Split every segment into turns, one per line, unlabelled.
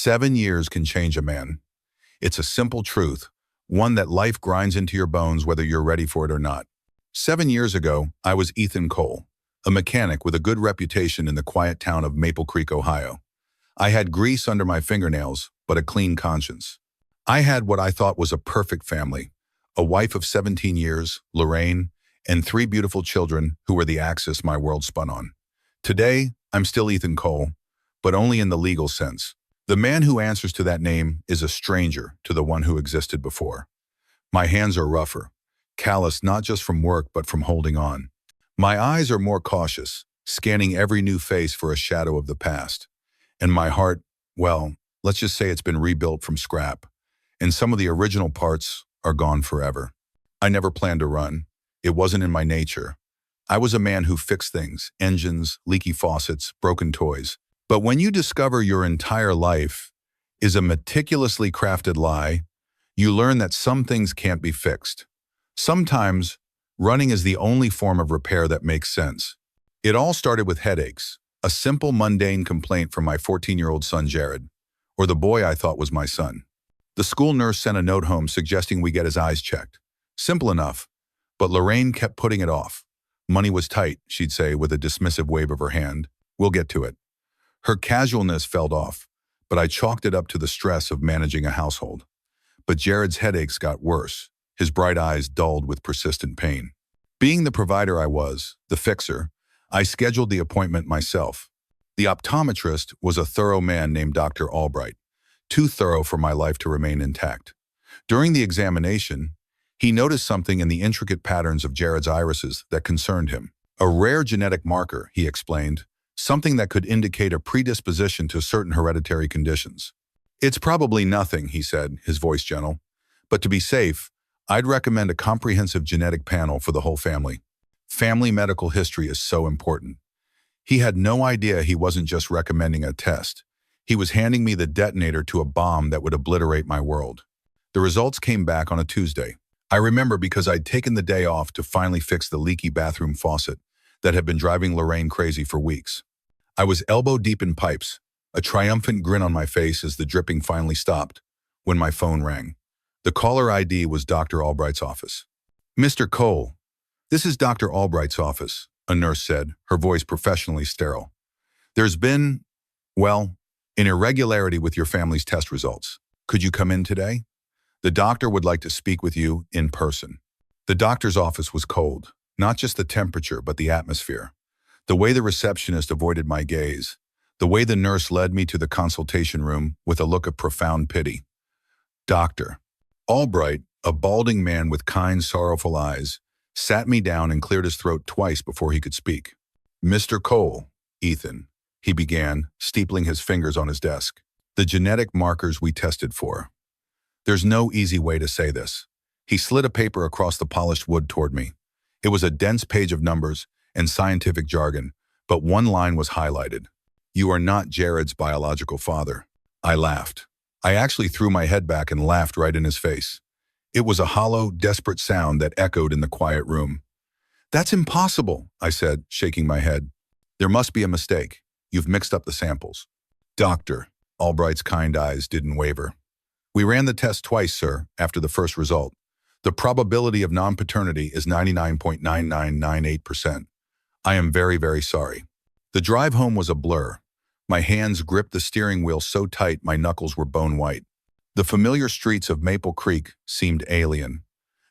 7 years can change a man. It's a simple truth, one that life grinds into your bones whether you're ready for it or not. 7 years ago, I was Ethan Cole, a mechanic with a good reputation in the quiet town of Maple Creek, Ohio. I had grease under my fingernails, but a clean conscience. I had what I thought was a perfect family, a wife of 17 years, Lorraine, and 3 beautiful children who were the axis my world spun on. Today, I'm still Ethan Cole, but only in the legal sense. The man who answers to that name is a stranger to the one who existed before. My hands are rougher, calloused not just from work but from holding on. My eyes are more cautious, scanning every new face for a shadow of the past. And my heart, well, let's just say it's been rebuilt from scrap. And some of the original parts are gone forever. I never planned to run. It wasn't in my nature. I was a man who fixed things, engines, leaky faucets, broken toys. But when you discover your entire life is a meticulously crafted lie, you learn that some things can't be fixed. Sometimes, running is the only form of repair that makes sense. It all started with headaches, a simple mundane complaint from my 14-year-old son Jared, or the boy I thought was my son. The school nurse sent a note home suggesting we get his eyes checked. Simple enough, but Lorraine kept putting it off. Money was tight, she'd say with a dismissive wave of her hand. We'll get to it. Her casualness fell off, but I chalked it up to the stress of managing a household. But Jared's headaches got worse, his bright eyes dulled with persistent pain. Being the provider I was, the fixer, I scheduled the appointment myself. The optometrist was a thorough man named Dr. Albright, too thorough for my life to remain intact. During the examination, he noticed something in the intricate patterns of Jared's irises that concerned him. A rare genetic marker, he explained, something that could indicate a predisposition to certain hereditary conditions. It's probably nothing, he said, his voice gentle. But to be safe, I'd recommend a comprehensive genetic panel for the whole family. Family medical history is so important. He had no idea he wasn't just recommending a test. He was handing me the detonator to a bomb that would obliterate my world. The results came back on a Tuesday. I remember because I'd taken the day off to finally fix the leaky bathroom faucet that had been driving Lorraine crazy for weeks. I was elbow deep in pipes, a triumphant grin on my face as the dripping finally stopped, when my phone rang. The caller ID was Dr. Albright's office. "Mr. Cole, this is Dr. Albright's office," a nurse said, her voice professionally sterile. "There's been, well, an irregularity with your family's test results. Could you come in today? The doctor would like to speak with you in person." The doctor's office was cold, not just the temperature, but the atmosphere. The way the receptionist avoided my gaze, the way the nurse led me to the consultation room with a look of profound pity. Dr. Albright, a balding man with kind, sorrowful eyes, sat me down and cleared his throat twice before he could speak. "Mr. Cole, Ethan," he began, steepling his fingers on his desk. "The genetic markers we tested for. There's no easy way to say this." He slid a paper across the polished wood toward me. It was a dense page of numbers and scientific jargon, but one line was highlighted. "You are not Jared's biological father." I laughed. I actually threw my head back and laughed right in his face. It was a hollow, desperate sound that echoed in the quiet room. "That's impossible," I said, shaking my head. "There must be a mistake. You've mixed up the samples." "Doctor," Albright's kind eyes didn't waver. "We ran the test twice, sir, after the first result. The probability of non-paternity is 99.9998%. I am very, very sorry." The drive home was a blur. My hands gripped the steering wheel so tight my knuckles were bone white. The familiar streets of Maple Creek seemed alien.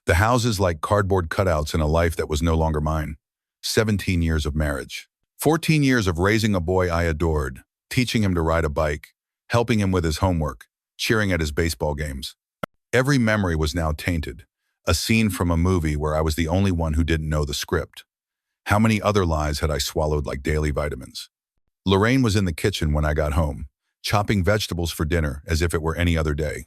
The houses like cardboard cutouts in a life that was no longer mine. 17 years of marriage. 14 years of raising a boy I adored, teaching him to ride a bike, helping him with his homework, cheering at his baseball games. Every memory was now tainted, a scene from a movie where I was the only one who didn't know the script. How many other lies had I swallowed like daily vitamins? Lorraine was in the kitchen when I got home, chopping vegetables for dinner as if it were any other day.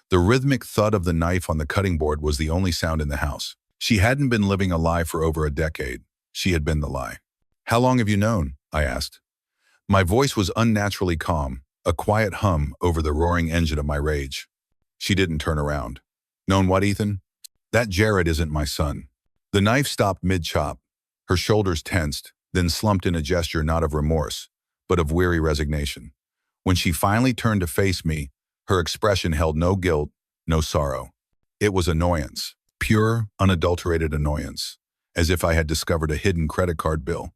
The rhythmic thud of the knife on the cutting board was the only sound in the house. She hadn't been living a lie for over a decade. She had been the lie. "How long have you known?" I asked. My voice was unnaturally calm, a quiet hum over the roaring engine of my rage. She didn't turn around. "Known what, Ethan?" "That Jared isn't my son." The knife stopped mid-chop. Her shoulders tensed, then slumped in a gesture not of remorse, but of weary resignation. When she finally turned to face me, her expression held no guilt, no sorrow. It was annoyance, pure, unadulterated annoyance, as if I had discovered a hidden credit card bill,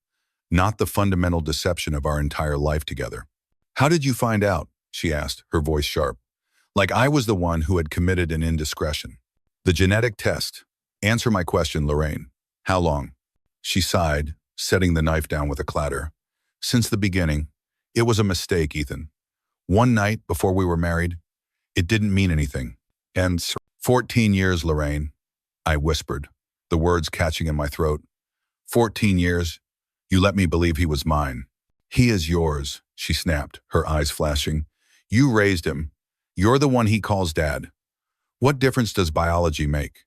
not the fundamental deception of our entire life together. "How did you find out?" she asked, her voice sharp, like I was the one who had committed an indiscretion. "The genetic test. Answer my question, Lorraine. How long?" She sighed, setting the knife down with a clatter. "Since the beginning. It was a mistake, Ethan. One night before we were married, it didn't mean anything. And 14 years, Lorraine," I whispered, the words catching in my throat. 14 years, you let me believe he was mine. "He is yours," she snapped, her eyes flashing. "You raised him. You're the one he calls dad. What difference does biology make?"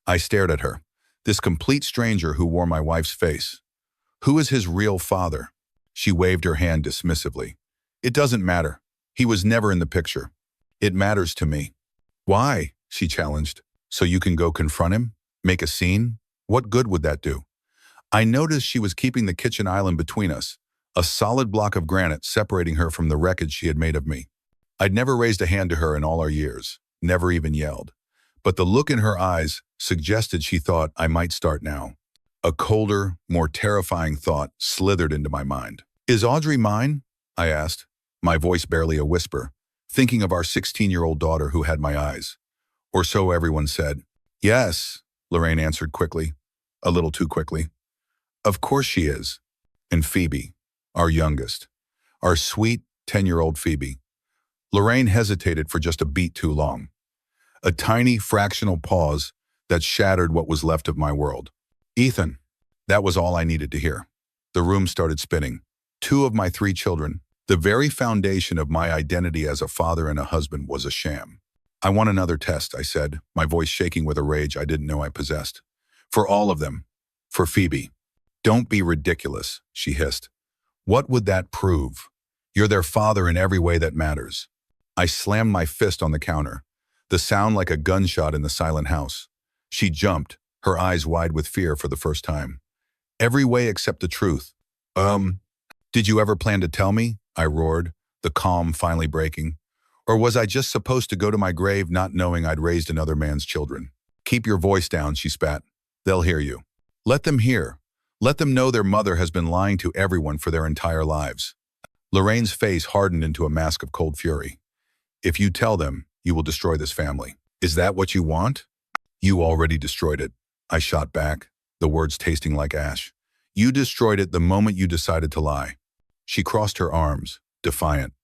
I stared at her, this complete stranger who wore my wife's face. "Who is his real father?" She waved her hand dismissively. "It doesn't matter. He was never in the picture. It matters to me." "Why?" she challenged. "So you can go confront him? Make a scene? What good would that do?" I noticed she was keeping the kitchen island between us, a solid block of granite separating her from the wreckage she had made of me. I'd never raised a hand to her in all our years, never even yelled. But the look in her eyes suggested she thought I might start now. A colder, more terrifying thought slithered into my mind. "Is Audrey mine?" I asked, my voice barely a whisper, thinking of our 16-year-old daughter who had my eyes. Or so everyone said. "Yes," Lorraine answered quickly, a little too quickly. "Of course she is." And Phoebe, our youngest, our sweet 10-year-old Phoebe. Lorraine hesitated for just a beat too long. A tiny fractional pause that shattered what was left of my world. "Ethan." That was all I needed to hear. The room started spinning. 2 of my 3 children, the very foundation of my identity as a father and a husband, was a sham. "I want another test," I said, my voice shaking with a rage I didn't know I possessed. "For all of them. For Phoebe." "Don't be ridiculous," she hissed. "What would that prove? You're their father in every way that matters." I slammed my fist on the counter, the sound like a gunshot in the silent house. She jumped, her eyes wide with fear for the first time. "Every way except the truth." Did you ever plan to tell me?" I roared, the calm finally breaking. "Or was I just supposed to go to my grave not knowing I'd raised another man's children?" "Keep your voice down," she spat. "They'll hear you. Let them hear. Let them know their mother has been lying to everyone for their entire lives." Lorraine's face hardened into a mask of cold fury. "If you tell them, you will destroy this family. Is that what you want?" "You already destroyed it," I shot back, the words tasting like ash. "You destroyed it the moment you decided to lie." She crossed her arms, defiant.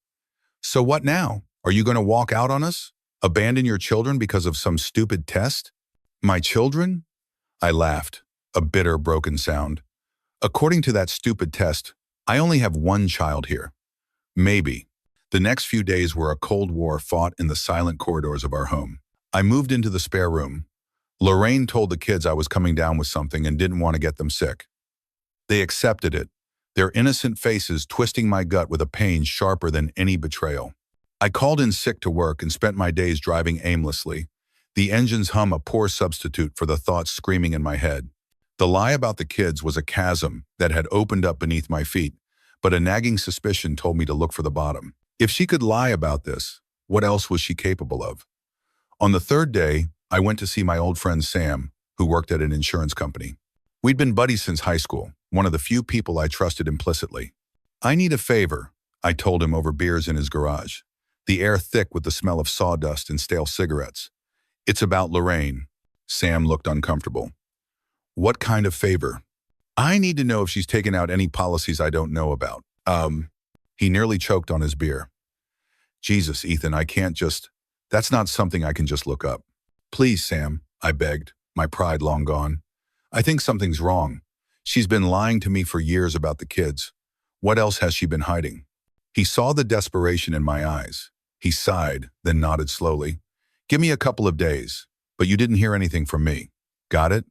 "So what now? Are you going to walk out on us? Abandon your children because of some stupid test?" "My children?" I laughed, a bitter, broken sound. "According to that stupid test, I only have one child here. Maybe." The next few days were a cold war fought in the silent corridors of our home. I moved into the spare room. Lorraine told the kids I was coming down with something and didn't want to get them sick. They accepted it, their innocent faces twisting my gut with a pain sharper than any betrayal. I called in sick to work and spent my days driving aimlessly, the engine's hum a poor substitute for the thoughts screaming in my head. The lie about the kids was a chasm that had opened up beneath my feet, but a nagging suspicion told me to look for the bottom. If she could lie about this, what else was she capable of? On the 3rd day, I went to see my old friend Sam, who worked at an insurance company. We'd been buddies since high school, one of the few people I trusted implicitly. "I need a favor," I told him over beers in his garage, the air thick with the smell of sawdust and stale cigarettes. "It's about Lorraine." Sam looked uncomfortable. "What kind of favor?" "I need to know if she's taken out any policies I don't know about." He nearly choked on his beer. "Jesus, Ethan, I can't just... That's not something I can just look up." "Please, Sam," I begged, my pride long gone. "I think something's wrong. She's been lying to me for years about the kids. What else has she been hiding?" He saw the desperation in my eyes. He sighed, then nodded slowly. "Give me a couple of days, but you didn't hear anything from me. Got it?"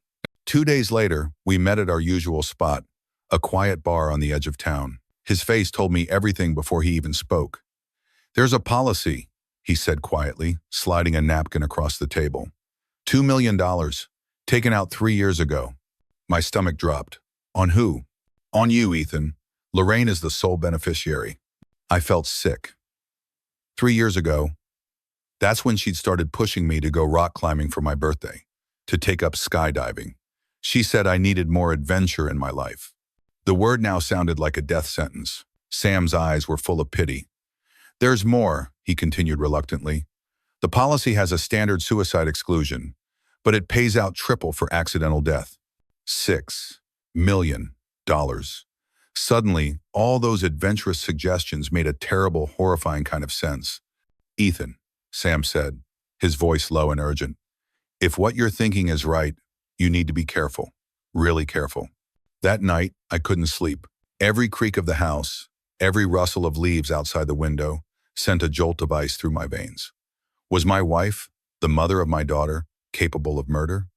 2 days later, we met at our usual spot, a quiet bar on the edge of town. His face told me everything before he even spoke. "There's a policy," he said quietly, sliding a napkin across the table. $2 million, taken out 3 years ago." My stomach dropped. "On who?" "On you, Ethan. Lorraine is the sole beneficiary." I felt sick. 3 years ago, that's when she'd started pushing me to go rock climbing for my birthday, to take up skydiving. She said I needed more adventure in my life. The word now sounded like a death sentence. Sam's eyes were full of pity. There's more, he continued reluctantly. The policy has a standard suicide exclusion, but it pays out triple for accidental death. $6 million. Suddenly, all those adventurous suggestions made a terrible, horrifying kind of sense. Ethan, Sam said, his voice low and urgent, if what you're thinking is right, you need to be careful, really careful. That night, I couldn't sleep. Every creak of the house, every rustle of leaves outside the window sent a jolt of ice through my veins. Was my wife, the mother of my daughter, capable of murder?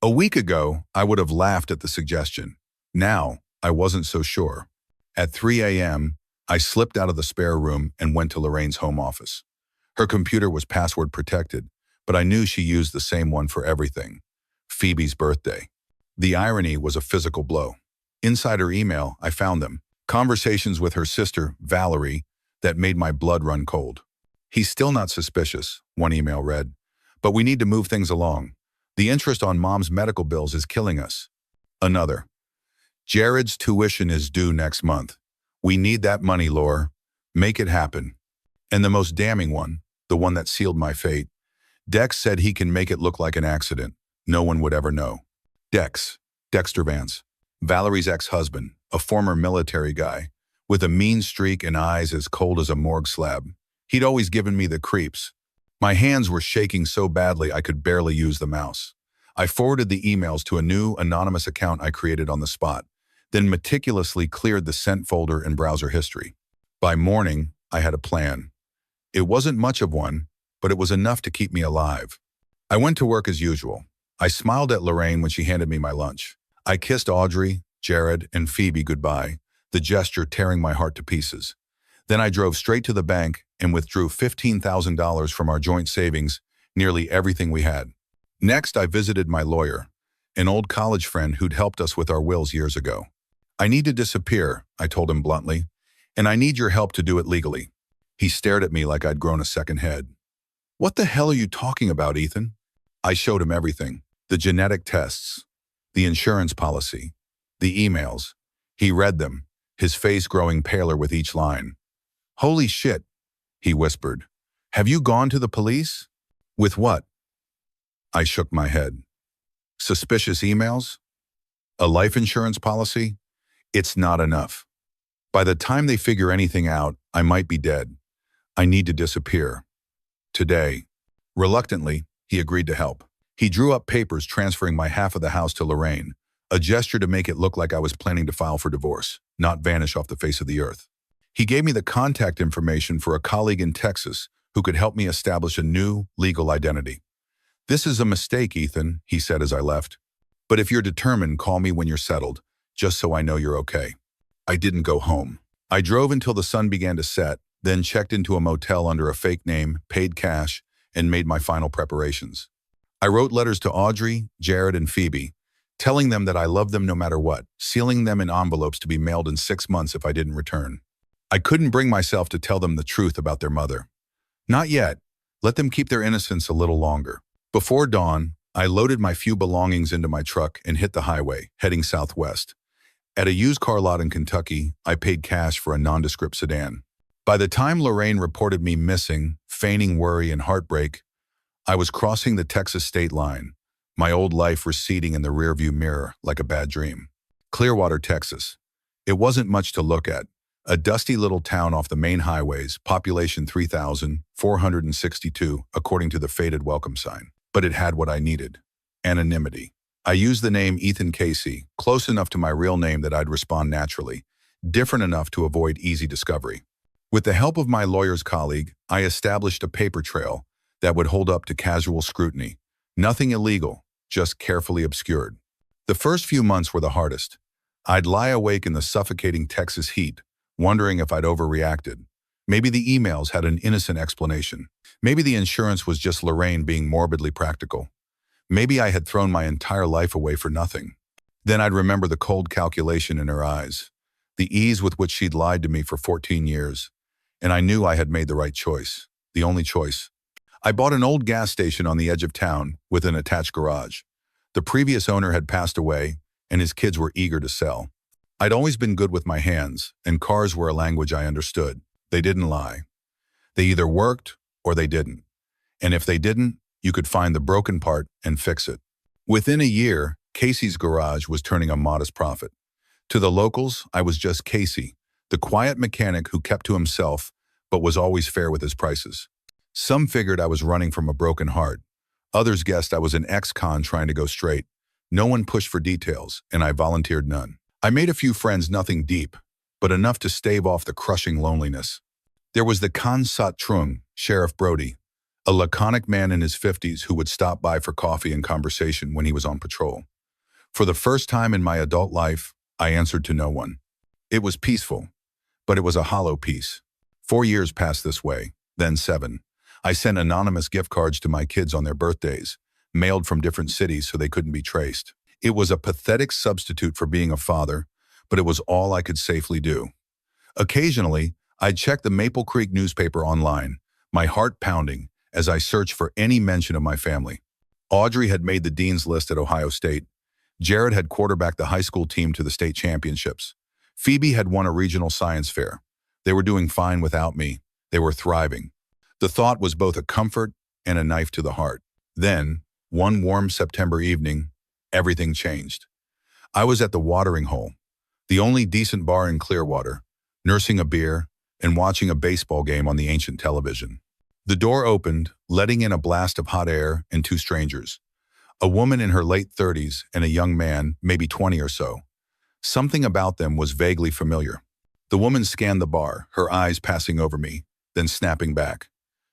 A week ago, I would have laughed at the suggestion. Now, I wasn't so sure. At 3 a.m., I slipped out of the spare room and went to Lorraine's home office. Her computer was password protected, but I knew she used the same one for everything. Phoebe's birthday. The irony was a physical blow. Inside her email, I found them. Conversations with her sister, Valerie, that made my blood run cold. He's still not suspicious, one email read, but we need to move things along. The interest on Mom's medical bills is killing us. Another. Jared's tuition is due next month. We need that money, Laura. Make it happen. And the most damning one, the one that sealed my fate. Dex said he can make it look like an accident. No one would ever know. Dexter Vance, Valerie's ex-husband, a former military guy, with a mean streak and eyes as cold as a morgue slab. He'd always given me the creeps. My hands were shaking so badly I could barely use the mouse. I forwarded the emails to a new anonymous account I created on the spot, then meticulously cleared the sent folder and browser history. By morning, I had a plan. It wasn't much of one, but it was enough to keep me alive. I went to work as usual. I smiled at Lorraine when she handed me my lunch. I kissed Audrey, Jared, and Phoebe goodbye, the gesture tearing my heart to pieces. Then I drove straight to the bank and withdrew $15,000 from our joint savings, nearly everything we had. Next, I visited my lawyer, an old college friend who'd helped us with our wills years ago. I need to disappear, I told him bluntly, and I need your help to do it legally. He stared at me like I'd grown a second head. What the hell are you talking about, Ethan? I showed him everything. The genetic tests, the insurance policy, the emails. He read them, his face growing paler with each line. Holy shit, he whispered. Have you gone to the police? With what? I shook my head. Suspicious emails? A life insurance policy? It's not enough. By the time they figure anything out, I might be dead. I need to disappear. Today. Reluctantly, he agreed to help. He drew up papers transferring my half of the house to Lorraine, a gesture to make it look like I was planning to file for divorce, not vanish off the face of the earth. He gave me the contact information for a colleague in Texas who could help me establish a new legal identity. This is a mistake, Ethan, he said as I left. But if you're determined, call me when you're settled, just so I know you're okay. I didn't go home. I drove until the sun began to set, then checked into a motel under a fake name, paid cash, and made my final preparations. I wrote letters to Audrey, Jared, and Phoebe, telling them that I loved them no matter what, sealing them in envelopes to be mailed in 6 months if I didn't return. I couldn't bring myself to tell them the truth about their mother. Not yet. Let them keep their innocence a little longer. Before dawn, I loaded my few belongings into my truck and hit the highway, heading southwest. At a used car lot in Kentucky, I paid cash for a nondescript sedan. By the time Lorraine reported me missing, feigning worry and heartbreak, I was crossing the Texas state line, my old life receding in the rearview mirror like a bad dream. Clearwater, Texas. It wasn't much to look at. A dusty little town off the main highways, population 3,462, according to the faded welcome sign. But it had what I needed. Anonymity. I used the name Ethan Casey, close enough to my real name that I'd respond naturally, different enough to avoid easy discovery. With the help of my lawyer's colleague, I established a paper trail that would hold up to casual scrutiny. Nothing illegal, just carefully obscured. The first few months were the hardest. I'd lie awake in the suffocating Texas heat, wondering if I'd overreacted. Maybe the emails had an innocent explanation. Maybe the insurance was just Lorraine being morbidly practical. Maybe I had thrown my entire life away for nothing. Then I'd remember the cold calculation in her eyes, the ease with which she'd lied to me for 14 years, and I knew I had made the right choice. the only choice. I bought an old gas station on the edge of town with an attached garage. The previous owner had passed away, and his kids were eager to sell. I'd always been good with my hands, and cars were a language I understood. They didn't lie. They either worked or they didn't. And if they didn't, you could find the broken part and fix it. Within a year, Casey's garage was turning a modest profit. To the locals, I was just Casey, the quiet mechanic who kept to himself but was always fair with his prices. Some figured I was running from a broken heart. Others guessed I was an ex-con trying to go straight. No one pushed for details, and I volunteered none. I made a few friends, nothing deep, but enough to stave off the crushing loneliness. There was the Khan Sat Trung, Sheriff Brody, a laconic man in his 50s who would stop by for coffee and conversation when he was on patrol. For the first time in my adult life, I answered to no one. It was peaceful, but it was a hollow peace. 4 years passed this way, then 7. I sent anonymous gift cards to my kids on their birthdays, mailed from different cities so they couldn't be traced. It was a pathetic substitute for being a father, but it was all I could safely do. Occasionally, I'd check the Maple Creek newspaper online, my heart pounding as I searched for any mention of my family. Audrey had made the dean's list at Ohio State. Jared had quarterbacked the high school team to the state championships. Phoebe had won a regional science fair. They were doing fine without me. They were thriving. The thought was both a comfort and a knife to the heart. Then, one warm September evening, everything changed. I was at the Watering Hole, the only decent bar in Clearwater, nursing a beer and watching a baseball game on the ancient television. The door opened, letting in a blast of hot air and 2 strangers. A woman in her late 30s and a young man, maybe 20 or so. Something about them was vaguely familiar. The woman scanned the bar, her eyes passing over me, then snapping back.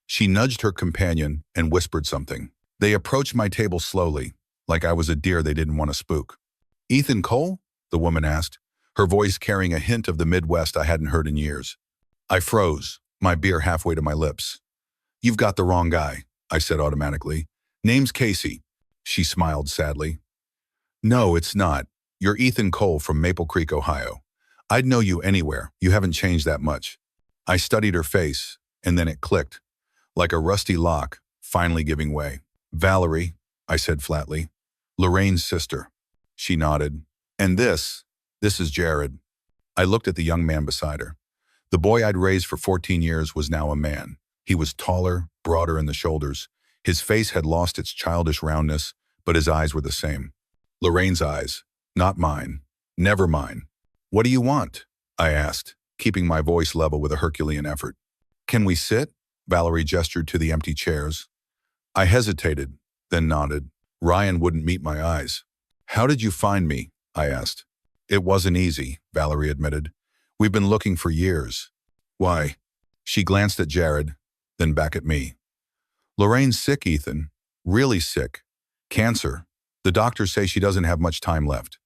She nudged her companion and whispered something. They approached my table slowly, like I was a deer they didn't want to spook. "Ethan Cole?" the woman asked, her voice carrying a hint of the Midwest I hadn't heard in years. I froze, my beer halfway to my lips. "You've got the wrong guy," I said automatically. "Name's Casey." She smiled sadly. "No, it's not. You're Ethan Cole from Maple Creek, Ohio. I'd know you anywhere. You haven't changed that much." I studied her face, and then it clicked, like a rusty lock, finally giving way. "Valerie," I said flatly. "Lorraine's sister." She nodded. "And this is Jared." I looked at the young man beside her. The boy I'd raised for 14 years was now a man. He was taller, broader in the shoulders. His face had lost its childish roundness, but his eyes were the same. Lorraine's eyes, not mine. Never mine. "What do you want?" I asked, keeping my voice level with a Herculean effort. "Can we sit?" Valerie gestured to the empty chairs. I hesitated, then nodded. Ryan wouldn't meet my eyes. "How did you find me?" I asked. "It wasn't easy," Valerie admitted. "We've been looking for years." "Why?" She glanced at Jared, then back at me. "Lorraine's sick, Ethan. Really sick. Cancer. The doctors say she doesn't have much time left."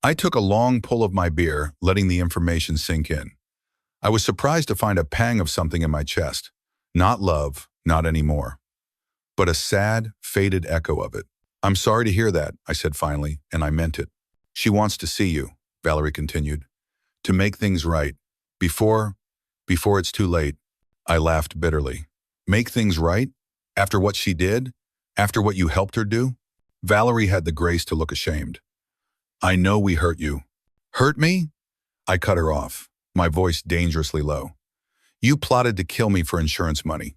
I took a long pull of my beer, letting the information sink in. I was surprised to find a pang of something in my chest. Not love, not anymore. But a sad, faded echo of it. "I'm sorry to hear that," I said finally, and I meant it. "She wants to see you," Valerie continued. "To make things right. Before it's too late." I laughed bitterly. "Make things right? After what she did? After what you helped her do?" Valerie had the grace to look ashamed. "I know we hurt you." "Hurt me?" I cut her off, my voice dangerously low. "You plotted to kill me for insurance money.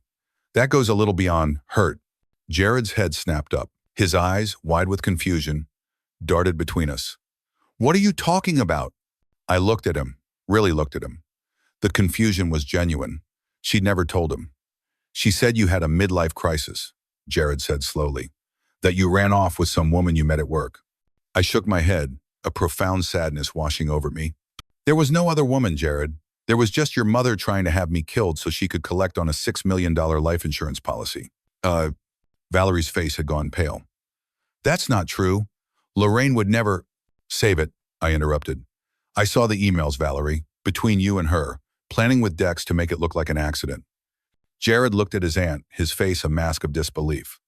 That goes a little beyond hurt." Jared's head snapped up. His eyes, wide with confusion, darted between us. "What are you talking about?" I looked at him, really looked at him. The confusion was genuine. She'd never told him. "She said you had a midlife crisis," Jared said slowly, "that you ran off with some woman you met at work." I shook my head, a profound sadness washing over me. "There was no other woman, Jared. There was just your mother trying to have me killed so she could collect on a $6 million life insurance policy." Valerie's face had gone pale. "That's not true. Lorraine would never—" "Save it," I interrupted. "I saw the emails, Valerie, between you and her, planning with Dex to make it look like an accident." Jared looked at his aunt, his face a mask of disbelief.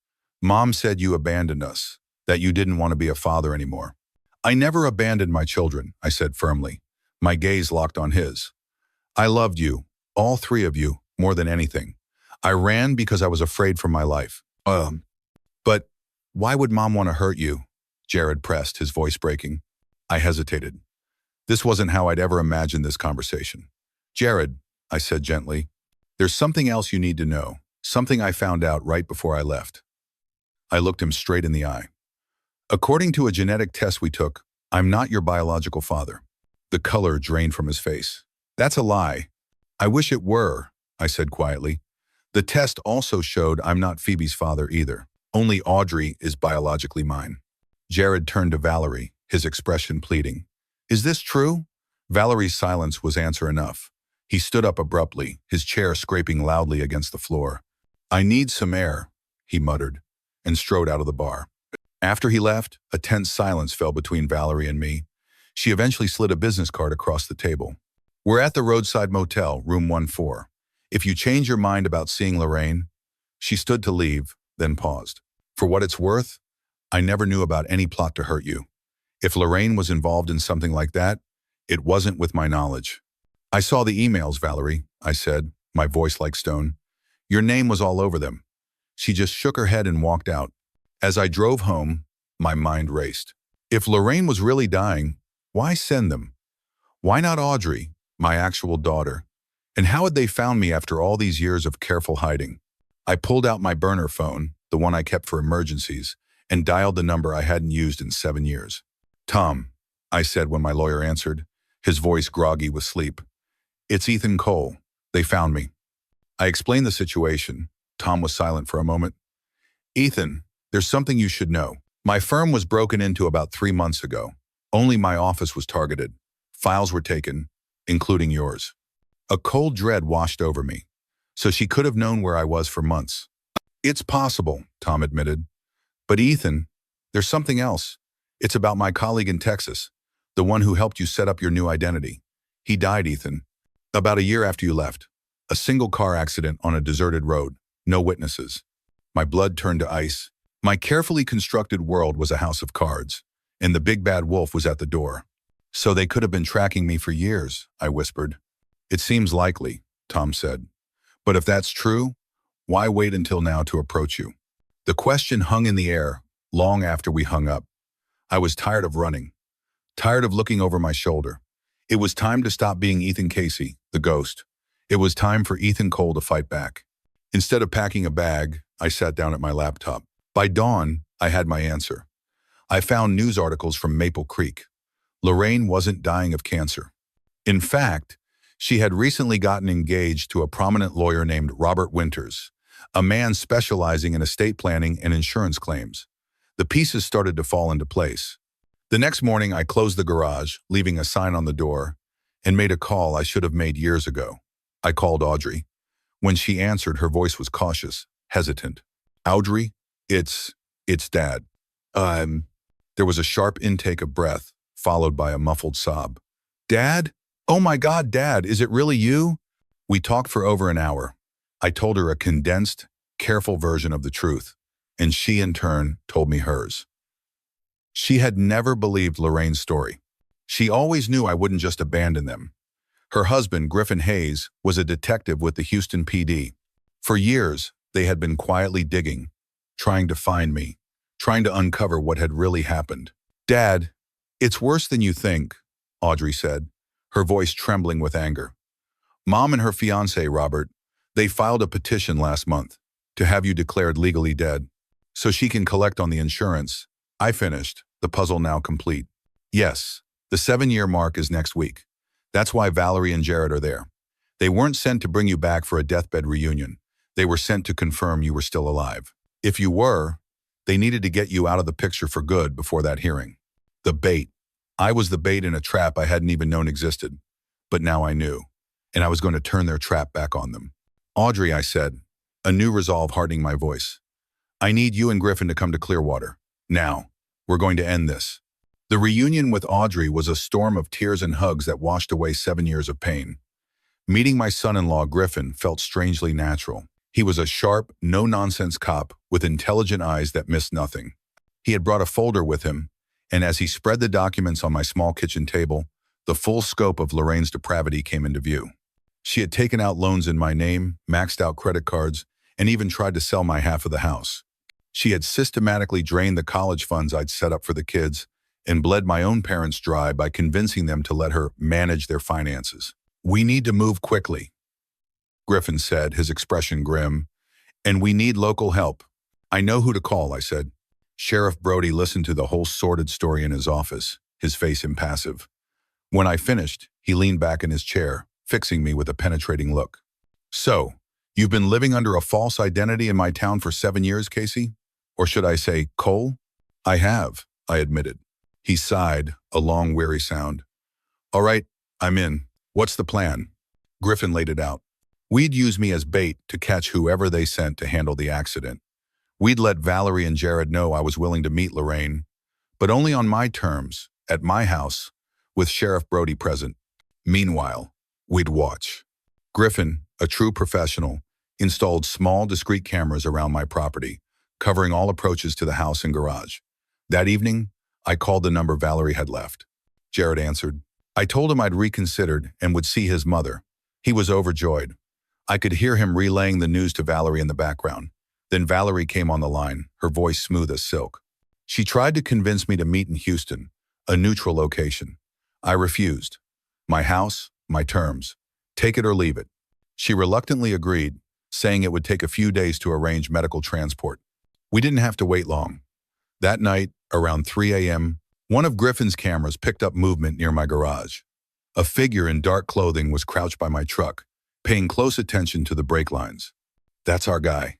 "Mom said you abandoned us, that you didn't want to be a father anymore." "I never abandoned my children," I said firmly, my gaze locked on his. "I loved you, all 3 of you, more than anything. I ran because I was afraid for my life. But why would Mom want to hurt you? Jared pressed, his voice breaking. I hesitated. This wasn't how I'd ever imagined this conversation. Jared, I said gently, there's something else you need to know, something I found out right before I left. I looked him straight in the eye. According to a genetic test we took, I'm not your biological father. The color drained from his face. That's a lie. I wish it were, I said quietly. The test also showed I'm not Phoebe's father either. Only Audrey is biologically mine. Jared turned to Valerie, his expression pleading. Is this true? Valerie's silence was answer enough. He stood up abruptly, his chair scraping loudly against the floor. I need some air, he muttered, and strode out of the bar. After he left, a tense silence fell between Valerie and me. She eventually slid a business card across the table. We're at the roadside motel, room 14. If you change your mind about seeing Lorraine. She stood to leave, then paused. For what it's worth, I never knew about any plot to hurt you. If Lorraine was involved in something like that, it wasn't with my knowledge. I saw the emails, Valerie, I said, my voice like stone. Your name was all over them. She just shook her head and walked out. As I drove home, my mind raced. If Lorraine was really dying, why send them? Why not Audrey, my actual daughter? And how had they found me after all these years of careful hiding? I pulled out my burner phone, the one I kept for emergencies, and dialed the number I hadn't used in 7 years. Tom, I said when my lawyer answered, his voice groggy with sleep. It's Ethan Cole. They found me. I explained the situation. Tom was silent for a moment. Ethan, there's something you should know. My firm was broken into about 3 months ago. Only my office was targeted. Files were taken, including yours. A cold dread washed over me. So she could have known where I was for months. It's possible, Tom admitted. But Ethan, there's something else. It's about my colleague in Texas, the one who helped you set up your new identity. He died, Ethan, about a year after you left. A single car accident on a deserted road. No witnesses. My blood turned to ice. My carefully constructed world was a house of cards, and the big bad wolf was at the door. So they could have been tracking me for years, I whispered. It seems likely, Tom said. But if that's true, why wait until now to approach you? The question hung in the air long after we hung up. I was tired of running, tired of looking over my shoulder. It was time to stop being Ethan Casey, the ghost. It was time for Ethan Cole to fight back. Instead of packing a bag, I sat down at my laptop. By dawn, I had my answer. I found news articles from Maple Creek. Lorraine wasn't dying of cancer. In fact, she had recently gotten engaged to a prominent lawyer named Robert Winters, a man specializing in estate planning and insurance claims. The pieces started to fall into place. The next morning, I closed the garage, leaving a sign on the door, and made a call I should have made years ago. I called Audrey. When she answered, her voice was cautious, hesitant. Audrey, it's Dad. There was a sharp intake of breath, followed by a muffled sob. Dad? Oh my God, Dad, is it really you? We talked for over an hour. I told her a condensed, careful version of the truth, and she in turn told me hers. She had never believed Lorraine's story. She always knew I wouldn't just abandon them. Her husband, Griffin Hayes, was a detective with the Houston PD. For years, they had been quietly digging, trying to find me, trying to uncover what had really happened. Dad, it's worse than you think, Audrey said, her voice trembling with anger. Mom and her fiancé, Robert, they filed a petition last month to have you declared legally dead, so she can collect on the insurance. I finished, the puzzle now complete. Yes, the 7-year mark is next week. That's why Valerie and Jared are there. They weren't sent to bring you back for a deathbed reunion. They were sent to confirm you were still alive. If you were, they needed to get you out of the picture for good before that hearing. The bait. I was the bait in a trap I hadn't even known existed. But now I knew, and I was going to turn their trap back on them. Audrey, I said, a new resolve hardening my voice. I need you and Griffin to come to Clearwater. Now, we're going to end this. The reunion with Audrey was a storm of tears and hugs that washed away 7 years of pain. Meeting my son-in-law, Griffin, felt strangely natural. He was a sharp, no-nonsense cop with intelligent eyes that missed nothing. He had brought a folder with him, and as he spread the documents on my small kitchen table, the full scope of Lorraine's depravity came into view. She had taken out loans in my name, maxed out credit cards, and even tried to sell my half of the house. She had systematically drained the college funds I'd set up for the kids and bled my own parents dry by convincing them to let her manage their finances. "We need to move quickly," Griffin said, his expression grim, "and we need local help." "I know who to call," I said. Sheriff Brody listened to the whole sordid story in his office, his face impassive. When I finished, he leaned back in his chair, fixing me with a penetrating look. "So, you've been living under a false identity in my town for 7 years, Casey? Or should I say, Cole?" "I have," I admitted. He sighed, a long, weary sound. "All right, I'm in. What's the plan?" Griffin laid it out. "We'd use me as bait to catch whoever they sent to handle the accident. We'd let Valerie and Jared know I was willing to meet Lorraine, but only on my terms, at my house, with Sheriff Brody present. Meanwhile, we'd watch." Griffin, a true professional, installed small, discreet cameras around my property, covering all approaches to the house and garage. That evening, I called the number Valerie had left. Jared answered. I told him I'd reconsidered and would see his mother. He was overjoyed. I could hear him relaying the news to Valerie in the background. Then Valerie came on the line, her voice smooth as silk. She tried to convince me to meet in Houston, a neutral location. I refused. My house, my terms. Take it or leave it. She reluctantly agreed, saying it would take a few days to arrange medical transport. We didn't have to wait long. That night, around 3 a.m., one of Griffin's cameras picked up movement near my garage. A figure in dark clothing was crouched by my truck, paying close attention to the brake lines. That's our guy,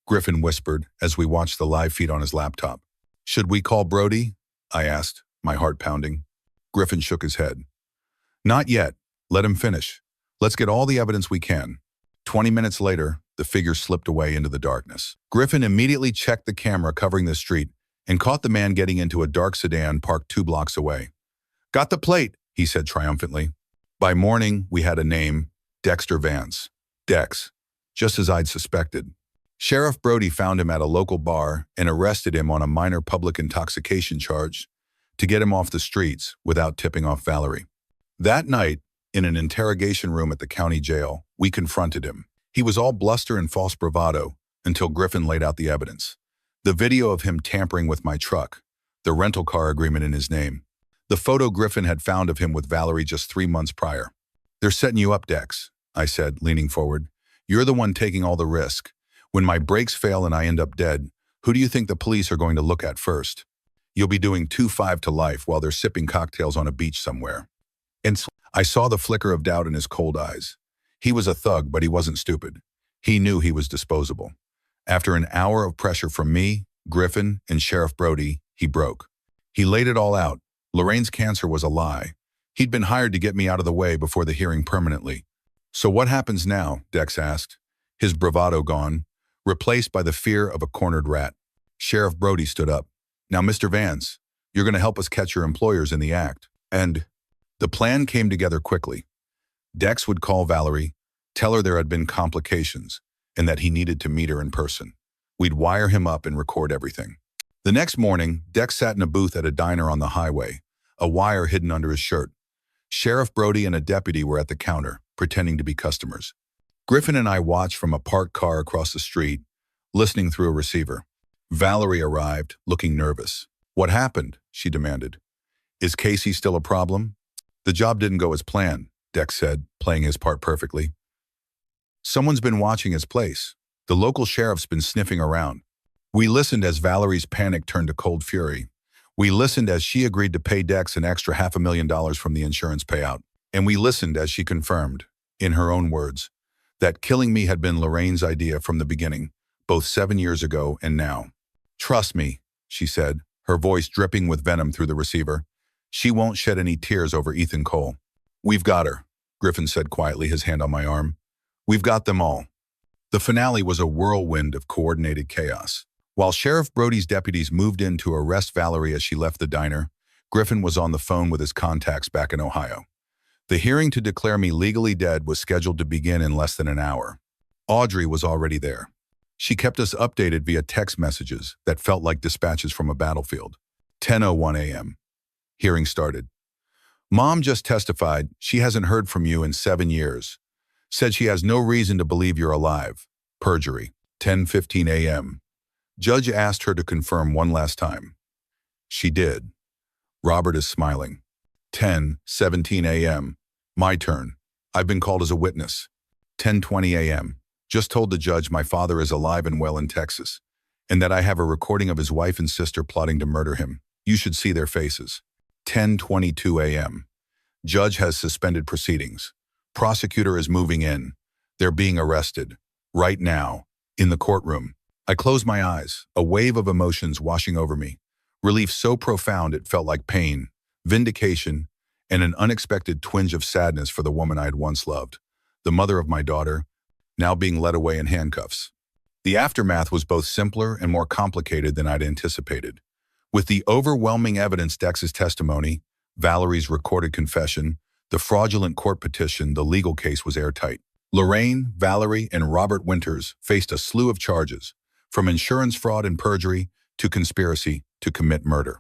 Griffin whispered as we watched the live feed on his laptop. Should we call Brody? I asked, my heart pounding. Griffin shook his head. Not yet. Let him finish. Let's get all the evidence we can. 20 minutes later, the figure slipped away into the darkness. Griffin immediately checked the camera covering the street and caught the man getting into a dark sedan parked 2 blocks away. Got the plate, he said triumphantly. By morning, we had a name, Dexter Vance. Dex, just as I'd suspected. Sheriff Brody found him at a local bar and arrested him on a minor public intoxication charge to get him off the streets without tipping off Valerie. That night, in an interrogation room at the county jail, we confronted him. He was all bluster and false bravado until Griffin laid out the evidence. The video of him tampering with my truck, the rental car agreement in his name, the photo Griffin had found of him with Valerie just 3 months prior. They're setting you up, Dex, I said, leaning forward. You're the one taking all the risk. When my brakes fail and I end up dead, who do you think the police are going to look at first? You'll be doing 2-5 to life while they're sipping cocktails on a beach somewhere. And I saw the flicker of doubt in his cold eyes. He was a thug, but he wasn't stupid. He knew he was disposable. After an hour of pressure from me, Griffin, and Sheriff Brody, he broke. He laid it all out. Lorraine's cancer was a lie. He'd been hired to get me out of the way before the hearing permanently. So what happens now? Dex asked, his bravado gone, replaced by the fear of a cornered rat. Sheriff Brody stood up. Now, Mr. Vance, you're going to help us catch your employers in the act. And the plan came together quickly. Dex would call Valerie, tell her there had been complications, and that he needed to meet her in person. We'd wire him up and record everything. The next morning, Dex sat in a booth at a diner on the highway, a wire hidden under his shirt. Sheriff Brody and a deputy were at the counter, pretending to be customers. Griffin and I watched from a parked car across the street, listening through a receiver. Valerie arrived, looking nervous. What happened? She demanded. Is Casey still a problem? The job didn't go as planned, Dex said, playing his part perfectly. Someone's been watching his place. The local sheriff's been sniffing around. We listened as Valerie's panic turned to cold fury. We listened as she agreed to pay Dex an extra $500,000 from the insurance payout. And we listened as she confirmed, in her own words, that killing me had been Lorraine's idea from the beginning, both 7 years ago and now. Trust me, she said, her voice dripping with venom through the receiver. She won't shed any tears over Ethan Cole. We've got her, Griffin said quietly, his hand on my arm. We've got them all. The finale was a whirlwind of coordinated chaos. While Sheriff Brody's deputies moved in to arrest Valerie as she left the diner, Griffin was on the phone with his contacts back in Ohio. The hearing to declare me legally dead was scheduled to begin in less than an hour. Audrey was already there. She kept us updated via text messages that felt like dispatches from a battlefield. 10:01 a.m. Hearing started. Mom just testified she hasn't heard from you in 7 years. Said she has no reason to believe you're alive. Perjury. 10:15 a.m. Judge asked her to confirm one last time. She did. Robert is smiling. 10:17 a.m. My turn. I've been called as a witness. 10:20 a.m. Just told the judge my father is alive and well in Texas, and that I have a recording of his wife and sister plotting to murder him. You should see their faces. 10:22 a.m. Judge has suspended proceedings. Prosecutor is moving in. They're being arrested. Right now. In the courtroom. I close my eyes, a wave of emotions washing over me. Relief so profound it felt like pain, vindication, and an unexpected twinge of sadness for the woman I had once loved, the mother of my daughter, now being led away in handcuffs. The aftermath was both simpler and more complicated than I'd anticipated. With the overwhelming evidence, Dex's testimony, Valerie's recorded confession, the fraudulent court petition, the legal case was airtight. Lorraine, Valerie, and Robert Winters faced a slew of charges, from insurance fraud and perjury to conspiracy to commit murder.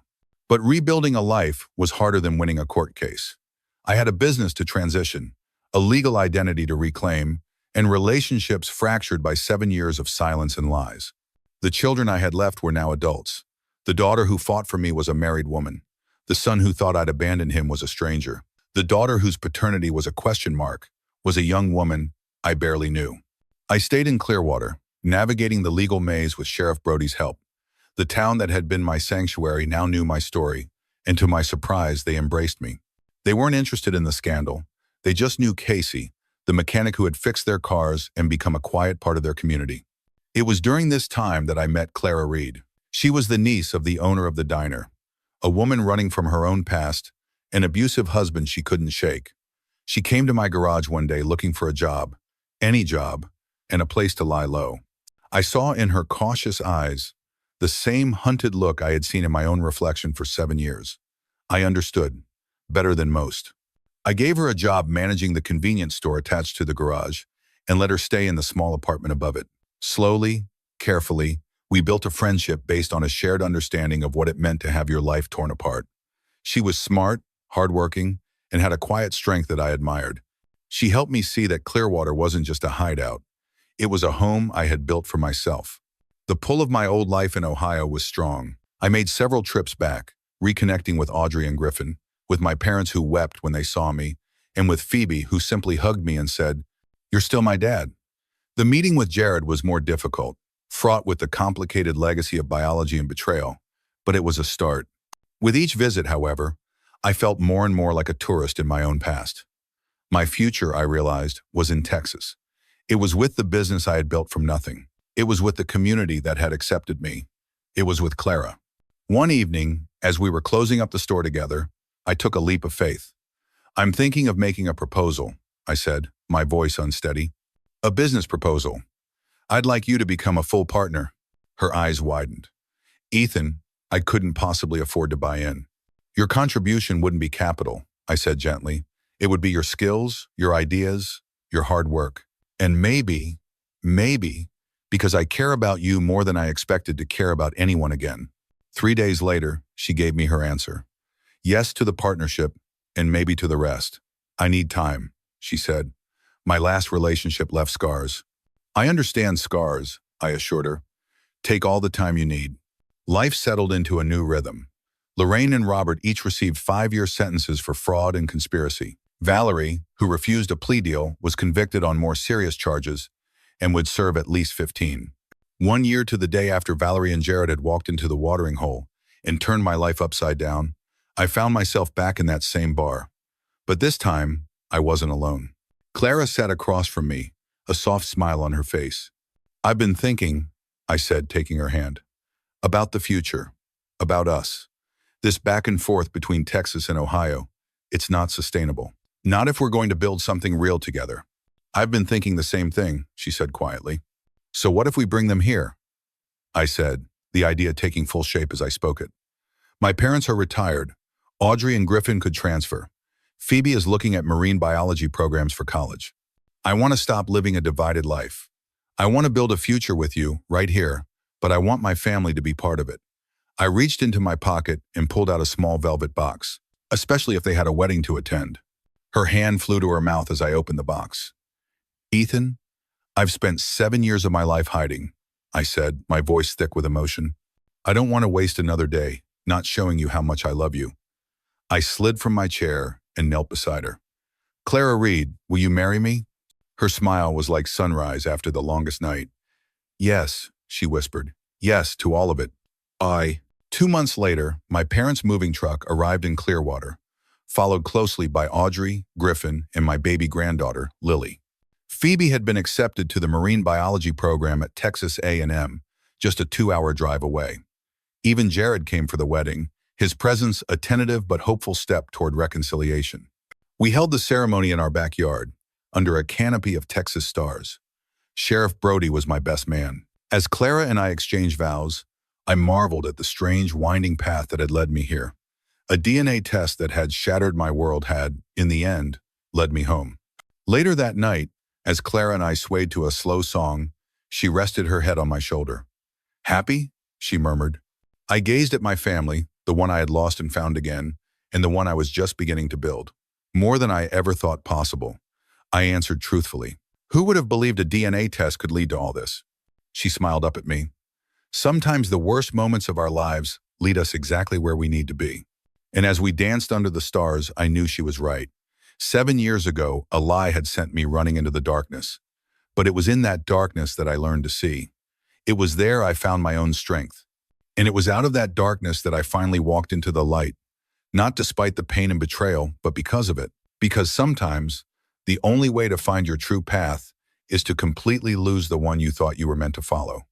But rebuilding a life was harder than winning a court case. I had a business to transition, a legal identity to reclaim, and relationships fractured by 7 years of silence and lies. The children I had left were now adults. The daughter who fought for me was a married woman. The son who thought I'd abandoned him was a stranger. The daughter whose paternity was a question mark was a young woman I barely knew. I stayed in Clearwater, navigating the legal maze with Sheriff Brody's help. The town that had been my sanctuary now knew my story, and to my surprise, they embraced me. They weren't interested in the scandal. They just knew Casey, the mechanic who had fixed their cars and become a quiet part of their community. It was during this time that I met Clara Reed. She was the niece of the owner of the diner, a woman running from her own past, an abusive husband she couldn't shake. She came to my garage one day looking for a job, any job, and a place to lie low. I saw in her cautious eyes the same hunted look I had seen in my own reflection for 7 years. I understood, better than most. I gave her a job managing the convenience store attached to the garage and let her stay in the small apartment above it. Slowly, carefully, we built a friendship based on a shared understanding of what it meant to have your life torn apart. She was smart, hardworking, and had a quiet strength that I admired. She helped me see that Clearwater wasn't just a hideout. It was a home I had built for myself. The pull of my old life in Ohio was strong. I made several trips back, reconnecting with Audrey and Griffin, with my parents who wept when they saw me, and with Phoebe, who simply hugged me and said, "You're still my dad." The meeting with Jared was more difficult, fraught with the complicated legacy of biology and betrayal, but it was a start. With each visit, however, I felt more and more like a tourist in my own past. My future, I realized, was in Texas. It was with the business I had built from nothing. It was with the community that had accepted me. It was with Clara. One evening, as we were closing up the store together, I took a leap of faith. "I'm thinking of making a proposal," I said, my voice unsteady. "A business proposal. I'd like you to become a full partner." Her eyes widened. "Ethan, I couldn't possibly afford to buy in." "Your contribution wouldn't be capital," I said gently. "It would be your skills, your ideas, your hard work. And maybe, because I care about you more than I expected to care about anyone again." 3 days later, she gave me her answer. "Yes to the partnership, and maybe to the rest. I need time," she said. "My last relationship left scars." "I understand scars," I assured her. "Take all the time you need." Life settled into a new rhythm. Lorraine and Robert each received 5-year sentences for fraud and conspiracy. Valerie, who refused a plea deal, was convicted on more serious charges and would serve at least 15. 1 year to the day after Valerie and Jared had walked into the watering hole and turned my life upside down, I found myself back in that same bar. But this time, I wasn't alone. Clara sat across from me, a soft smile on her face. "I've been thinking," I said, taking her hand, "about the future, about us. This back and forth between Texas and Ohio, it's not sustainable. Not if we're going to build something real together." "I've been thinking the same thing," she said quietly. "So what if we bring them here?" I said, the idea taking full shape as I spoke it. "My parents are retired. Audrey and Griffin could transfer. Phoebe is looking at marine biology programs for college. I want to stop living a divided life. I want to build a future with you, right here, but I want my family to be part of it." I reached into my pocket and pulled out a small velvet box, especially if they had a wedding to attend. Her hand flew to her mouth as I opened the box. "Ethan, I've spent 7 years of my life hiding. I said, my voice thick with emotion. I don't want to waste another day, not showing you how much I love you. I slid from my chair and knelt beside her. Clara Reed, will you marry me? Her smile was like sunrise after the longest night. Yes, she whispered. Yes, to all of it. 2 months later, my parents' moving truck arrived in Clearwater, followed closely by Audrey, Griffin, and my baby granddaughter, Lily. Phoebe had been accepted to the marine biology program at Texas A&M, just a 2-hour drive away. Even Jared came for the wedding, his presence a tentative but hopeful step toward reconciliation. We held the ceremony in our backyard, under a canopy of Texas stars. Sheriff Brody was my best man. As Clara and I exchanged vows, I marveled at the strange, winding path that had led me here. A DNA test that had shattered my world had, in the end, led me home. Later that night, as Clara and I swayed to a slow song, she rested her head on my shoulder. Happy? She murmured. I gazed at my family, the one I had lost and found again, and the one I was just beginning to build. More than I ever thought possible. I answered truthfully. Who would have believed a DNA test could lead to all this? She smiled up at me. Sometimes the worst moments of our lives lead us exactly where we need to be. And as we danced under the stars, I knew she was right. 7 years ago, a lie had sent me running into the darkness. But it was in that darkness that I learned to see. It was there I found my own strength. And it was out of that darkness that I finally walked into the light. Not despite the pain and betrayal, but because of it. Because sometimes, the only way to find your true path is to completely lose the one you thought you were meant to follow.